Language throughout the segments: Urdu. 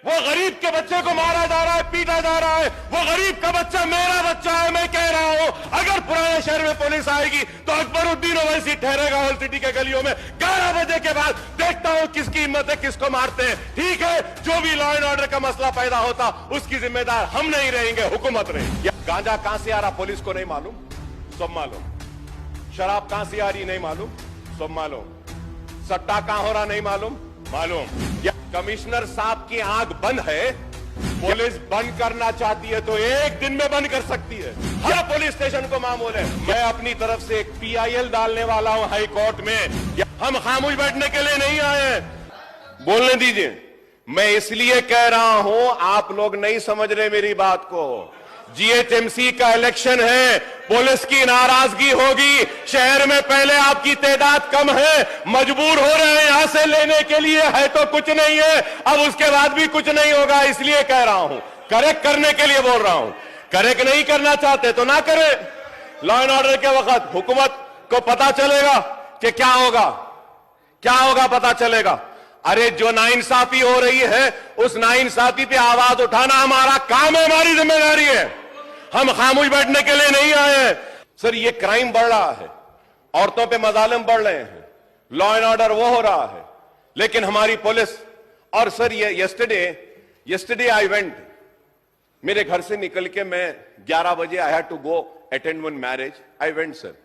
وہ غریب کے بچے کو مارا جا رہا ہے, پیٹا جا رہا ہے. وہ غریب کا بچہ میرا بچہ ہے. میں کہہ رہا ہوں اگر پرانے شہر میں پولیس آئے گی تو اکبر الدین اویسی ٹھہرے گا ہال سٹی کے گلیوں میں 11 بجے کے بعد. دیکھتا ہوں کس کی ہمت ہے, کس کو مارتے ہیں. ٹھیک ہے, جو بھی لا اینڈ آرڈر کا مسئلہ پیدا ہوتا اس کی ذمہ دار ہم نہیں رہیں گے, حکومت رہے گی. گانجا کہاں سے آ رہا پولیس کو نہیں معلوم, سب معلوم. شراب کہاں سے آ رہی نہیں معلوم, سب معلوم. سٹا کہاں ہو رہا نہیں معلوم, معلوم. کمشنر صاحب کی آنکھ بند ہے, پولیس بند کرنا چاہتی ہے تو ایک دن میں بند کر سکتی ہے. ہر پولیس اسٹیشن کو معمول ہے. میں اپنی طرف سے ایک PIL ڈالنے والا ہوں ہائی کورٹ میں. ہم خاموش بیٹھنے کے لیے نہیں آئے, بولنے دیجئے. میں اس لیے کہہ رہا ہوں, آپ لوگ نہیں سمجھ رہے میری بات کو. GHMC کا الیکشن ہے, پولیس کی ناراضگی ہوگی. شہر میں پہلے آپ کی تعداد کم ہے, مجبور ہو رہے ہیں یہاں سے لینے کے لیے. ہے تو کچھ نہیں ہے, اب اس کے بعد بھی کچھ نہیں ہوگا. اس لیے کہہ رہا ہوں, کریکٹ کرنے کے لیے بول رہا ہوں. کریکٹ نہیں کرنا چاہتے تو نہ کریں. لا اینڈ آرڈر کے وقت حکومت کو پتا چلے گا کہ کیا ہوگا, کیا ہوگا پتا چلے گا. ارے جو ناانصافی ہو رہی ہے اس ناانصافی پہ آواز اٹھانا ہمارا کام ہے, ہماری ذمہ داری ہے. ہم خاموش بیٹھنے کے لیے نہیں آئے. سر یہ کرائم بڑھ رہا ہے, عورتوں پہ مظالم بڑھ رہے ہیں, لا اینڈ آرڈر وہ ہو رہا ہے, لیکن ہماری پولیس. اور سر یہ یسٹرڈے آئی وینٹ, میرے گھر سے نکل کے میں 11 بجے I had to go attend one marriage. I went sir.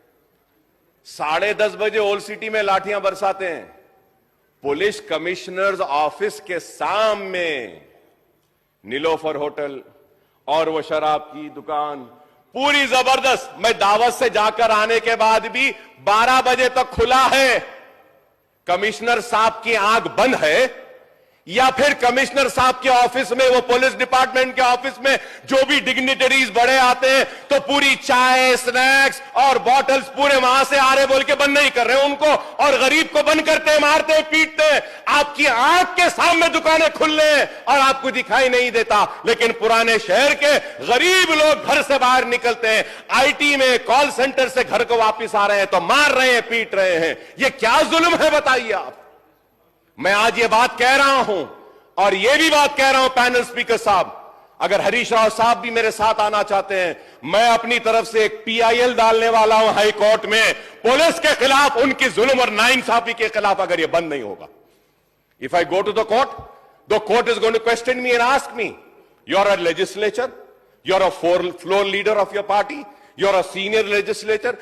10:30 بجے اولڈ سٹی میں لاٹھیاں برساتے ہیں. پولیس کمشنرز آفس کے سامنے نیلوفر ہوٹل اور وہ شراب کی دکان پوری زبردست. میں دعوت سے جا کر آنے کے بعد بھی 12 بجے تک کھلا ہے. کمشنر صاحب کی آنکھ بند ہے یا پھر کمشنر صاحب کے آفس میں, وہ پولیس ڈپارٹمنٹ کے آفس میں جو بھی ڈگنیٹریز بڑے آتے ہیں تو پوری چائے, سنیکس اور بوٹلز پورے وہاں سے آ رہے بول کے بند نہیں کر رہے ان کو, اور غریب کو بند کرتے ہیں, مارتے ہیں, پیٹتے ہیں. آپ کی آنکھ کے سامنے دکانیں کھل رہے ہیں اور آپ کو دکھائی نہیں دیتا. لیکن پرانے شہر کے غریب لوگ گھر سے باہر نکلتے ہیں, IT میں کال سینٹر سے گھر کو واپس آ رہے ہیں تو مار رہے ہیں, پیٹ رہے ہیں. یہ کیا ظلم ہے بتائیے آپ. میں آج یہ بات کہہ رہا ہوں اور یہ بھی بات کہہ رہا ہوں پینل سپیکر صاحب, اگر ہریش راؤ صاحب بھی میرے ساتھ آنا چاہتے ہیں, میں اپنی طرف سے ایک PIL ڈالنے والا ہوں ہائی کورٹ میں. پولیس کے خلاف, ان کی ظلم اور ناانصافی کے خلاف اگر یہ بند نہیں ہوگا. If I go to the court is going to question me and ask me, you're a legislature, you're a floor leader of your party, you're a senior legislator,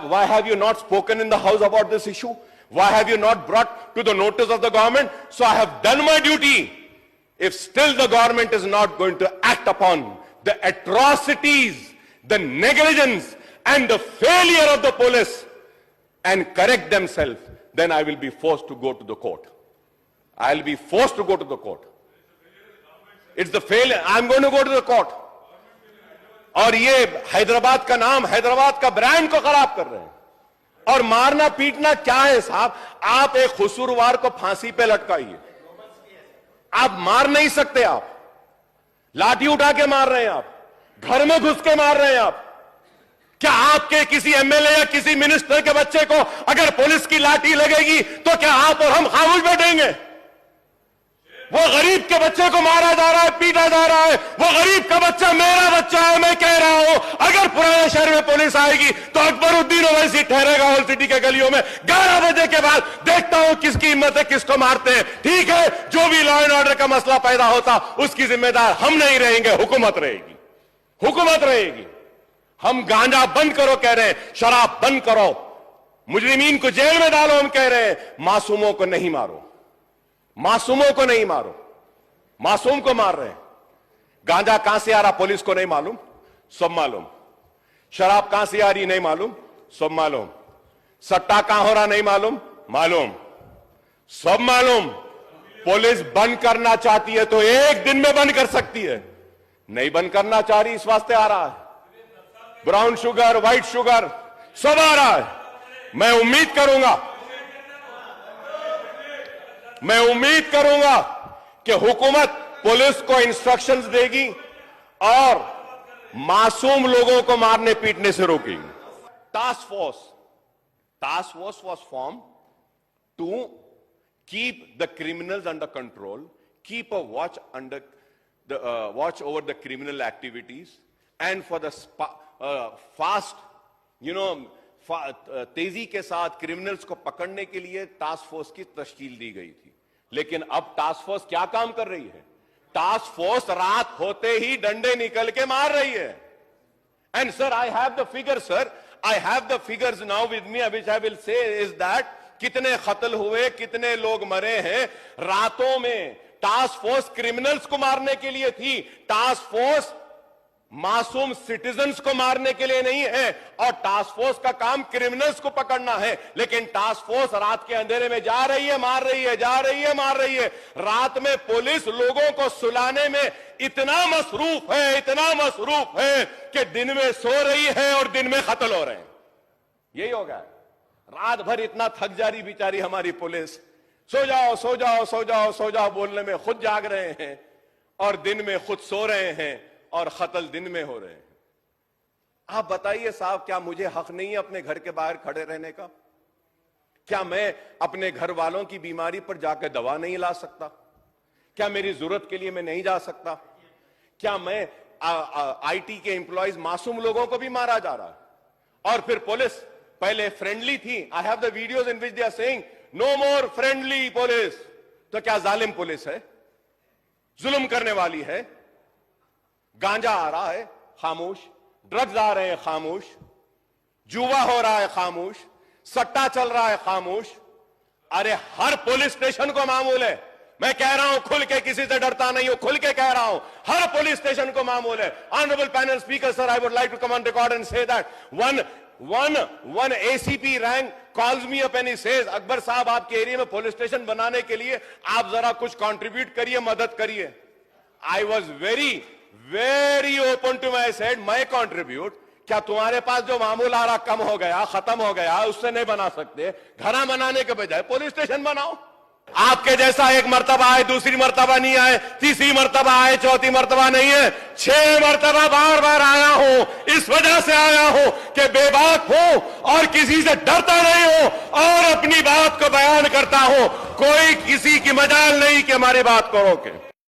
why have you not spoken in the house about this issue? Why have you not brought to the notice of the government? So I have done my duty. If still the government is not going to act upon the atrocities, the negligence and the failure of the police and correct themselves, then I will be forced to go to the court. I'll be forced to go to the court. It's the failure. I'm going to go to the court. اور یہ حیدرآباد کا نام, حیدرآباد کا برانڈ کو خراب کر رہے ہیں. اور مارنا پیٹنا کیا ہے صاحب؟ آپ ایک قصوروار کو پھانسی پہ لٹکائیے, آپ مار نہیں سکتے. آپ لاٹھی اٹھا کے مار رہے ہیں, آپ گھر میں گھس کے مار رہے ہیں. آپ کیا آپ کے کسی MLA یا کسی منسٹر کے بچے کو اگر پولیس کی لاٹھی لگے گی تو کیا آپ اور ہم خاموش بیٹھیں گے؟ وہ غریب کے بچے کو مارا جا رہا ہے, پیٹا جا رہا ہے. وہ غریب کا بچہ میرا بچہ ہے. میں کہہ رہا ہوں اگر پرانے شہر میں پولیس آئے گی تو اکبر الدین اویسی ٹھہرے گا ہال سٹی کے گلیوں میں 11 بجے کے بعد. دیکھتا ہوں کس کی ہمت ہے, کس کو مارتے ہیں. ٹھیک ہے, جو بھی لا اینڈ آرڈر کا مسئلہ پیدا ہوتا اس کی ذمہ دار ہم نہیں رہیں گے, حکومت رہے گی, حکومت رہے گی. ہم گانجا بند کرو کہہ رہے ہیں, شراب بند کرو, مجرمین کو جیل میں ڈالو ہم کہہ رہے ہیں. معصوموں کو نہیں مارو, معصوموں کو نہیں مارو. معصوم کو مار رہے ہیں. گانجا کہاں سے آ رہا پولیس کو نہیں معلوم, سب معلوم. شراب کہاں سے آ رہی نہیں معلوم, سب معلوم. سٹا کہاں ہو رہا نہیں معلوم, معلوم, سب معلوم. پولیس بند کرنا چاہتی ہے تو ایک دن میں بند کر سکتی ہے, نہیں بند کرنا چاہ رہی اس واسطے آ رہا ہے. براؤن شوگر, وائٹ شوگر سب آ رہا ہے. میں امید کروں گا کہ حکومت پولیس کو انسٹرکشنز دے گی اور معصوم لوگوں کو مارنے پیٹنے سے روکے گی. Task force was formed to keep the criminals under control, keep a watch over the criminal activities, and for the fast, تیزی کے ساتھ کرمنلز کو پکڑنے کے لیے ٹاسک فورس کی تشکیل دی گئی تھی. لیکن اب ٹاسک فورس کیا کام کر رہی ہے؟ ٹاسک فورس رات ہوتے ہی ڈنڈے نکل کے مار رہی ہے. And sir, I have the figures, sir. I have the figures now with me, which I will say is that کتنے قتل ہوئے, کتنے لوگ مرے ہیں. راتوں میں ٹاسک فورس کرمنلز کو مارنے کے لیے تھی. ٹاسک فورس معصوم سٹیزنز کو مارنے کے لیے نہیں ہے, اور ٹاسک فورس کا کام کرمنلز کو پکڑنا ہے. لیکن ٹاسک فورس رات کے اندھیرے میں جا رہی ہے, مار رہی ہے, جا رہی ہے, مار رہی ہے. رات میں پولیس لوگوں کو سلانے میں اتنا مصروف ہے کہ دن میں سو رہی ہے اور دن میں قتل ہو رہے ہیں. یہی ہوگا. رات بھر اتنا تھک جا رہی بیچاری ہماری پولیس, سو جاؤ سو جاؤ سو جاؤ سو جاؤ بولنے میں خود جاگ رہے ہیں, اور دن میں خود سو رہے ہیں, اور قتل دن میں ہو رہے ہیں. آپ بتائیے صاحب, کیا مجھے حق نہیں ہے اپنے گھر کے باہر کھڑے رہنے کا؟ کیا میں اپنے گھر والوں کی بیماری پر جا کے دوا نہیں لا سکتا؟ کیا میری ضرورت کے لیے میں نہیں جا سکتا؟ کیا میں آئی ٹی کے امپلائیز معصوم لوگوں کو بھی مارا جا رہا ہے؟ اور پھر پولیس پہلے فرینڈلی تھی. I have the videos in which they are saying no more friendly police. تو کیا ظالم پولیس ہے؟ ظلم کرنے والی ہے؟ گانجا آ رہا ہے خاموش, ڈرگز آ رہے ہیں خاموش, جوا ہو رہا ہے خاموش, سٹا چل رہا ہے خاموش. ارے ہر پولیس اسٹیشن کو معمول ہے. میں کہہ رہا ہوں کھل کے, کسی سے ڈرتا نہیں ہوں, کھل کے کہہ رہا ہوں, ہر پولیس اسٹیشن کو معمول ہے. Honorable panel speaker, sir, I would like to come on record and say that one ACP rank calls me up and he says, اکبر صاحب آپ کے ایریا میں پولیس اسٹیشن بنانے کے لیے آپ ذرا کچھ کنٹریبیوٹ کریے, مدد کریے. I was very open to my said, میں کنٹریبیوٹ. کیا تمہارے پاس جو معمول آ رہا کم ہو گیا, ختم ہو گیا, اس سے نہیں بنا سکتے؟ گھر بنانے کے بجائے پولیس اسٹیشن بناؤ. آپ کے جیسا ایک مرتبہ آئے, دوسری مرتبہ نہیں آئے, تیسری مرتبہ آئے, چوتھی مرتبہ نہیں ہے, 6 مرتبہ بار بار آیا ہوں. اس وجہ سے آیا ہوں کہ بے باک ہوں اور کسی سے ڈرتا نہیں ہوں اور اپنی بات کو بیان کرتا ہوں. کوئی کسی کی مجال نہیں کہ ہماری بات کو روکے.